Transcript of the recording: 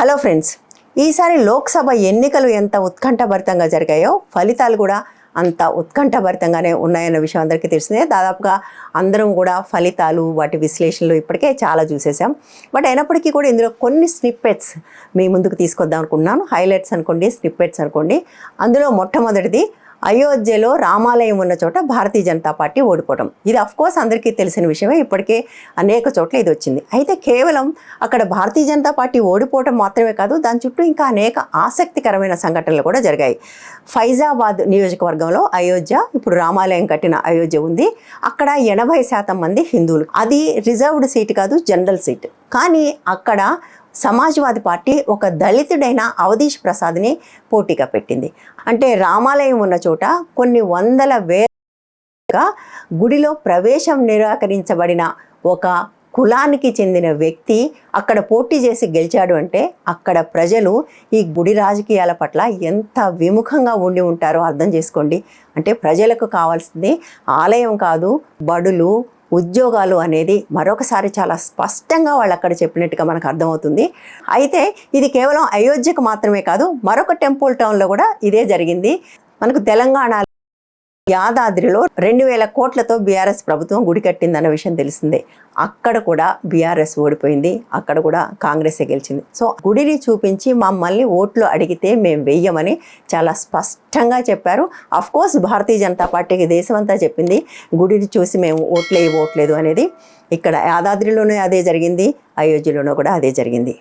Hello friends, ఈసారి లోక్సభ ఎన్నికలు ఎంత ఉత్కంఠభరితంగా జరిగాయో ఫలితాలు కూడా అంత ఉత్కంఠభరితంగానే ఉన్నాయన్న విషయం అందరికీ తెలిసిందే. దాదాపుగా అందరం కూడా ఫలితాలు వాటి విశ్లేషణలు ఇప్పటికే చాలా చూసేసాం. బట్ అయినప్పటికీ కూడా ఇందులో కొన్ని స్నిప్పెట్స్ మీ ముందుకు తీసుకొద్దాం అనుకున్నాను. హైలైట్స్ అనుకోండి, స్నిప్పెట్స్ అనుకోండి. అందులో మొట్టమొదటిది అయోధ్యలో రామాలయం ఉన్న చోట భారతీయ జనతా పార్టీ ఓడిపోవడం. ఇది అఫ్కోర్స్ అందరికీ తెలిసిన విషయమే. ఇప్పటికే అనేక చోట్ల ఇది వచ్చింది. అయితే కేవలం అక్కడ భారతీయ జనతా పార్టీ ఓడిపోవడం మాత్రమే కాదు, దాని చుట్టూ ఇంకా అనేక ఆసక్తికరమైన సంఘటనలు కూడా జరిగాయి. ఫైజాబాద్ నియోజకవర్గంలో అయోధ్య, ఇప్పుడు రామాలయం కట్టిన అయోధ్య ఉంది. అక్కడ 80% మంది హిందువులు. అది రిజర్వ్డ్ సీట్ కాదు, జనరల్ సీట్. కానీ అక్కడ సమాజ్వాదీ పార్టీ ఒక దళితుడైన అవధీష్ ప్రసాద్ని పోటీగా పెట్టింది. అంటే రామాలయం ఉన్న చోట కొన్ని వందల వేలగా గుడిలో ప్రవేశం నిరాకరించబడిన ఒక కులానికి చెందిన వ్యక్తి అక్కడ పోటీ చేసి గెలిచాడు అంటే అక్కడ ప్రజలు ఈ గుడి రాజకీయాల పట్ల ఎంత విముఖంగా ఉండి ఉంటారో అర్థం చేసుకోండి. అంటే ప్రజలకు కావాల్సింది ఆలయం కాదు, బడులు, ఉద్యోగాలు అనేది మరొకసారి చాలా స్పష్టంగా వాళ్ళు అక్కడ చెప్పినట్టుగా మనకు అర్థమవుతుంది. అయితే ఇది కేవలం అయోధ్యకు మాత్రమే కాదు, మరొక టెంపుల్ టౌన్లో కూడా ఇదే జరిగింది. మనకు తెలంగాణ యాదాద్రిలో 2000 కోట్లతో బీఆర్ఎస్ ప్రభుత్వం గుడి కట్టిందన్న విషయం తెలిసిందే. అక్కడ కూడా బీఆర్ఎస్ ఓడిపోయింది, అక్కడ కూడా కాంగ్రెసే గెలిచింది. సో గుడిని చూపించి మమ్మల్ని ఓట్లు అడిగితే మేము వెయ్యమని చాలా స్పష్టంగా చెప్పారు. అఫ్కోర్స్ భారతీయ జనతా పార్టీకి దేశమంతా చెప్పింది గుడిని చూసి మేము ఓట్లేదు అనేది. ఇక్కడ యాదాద్రిలోనే అదే జరిగింది, అయోధ్యలోనూ కూడా అదే జరిగింది.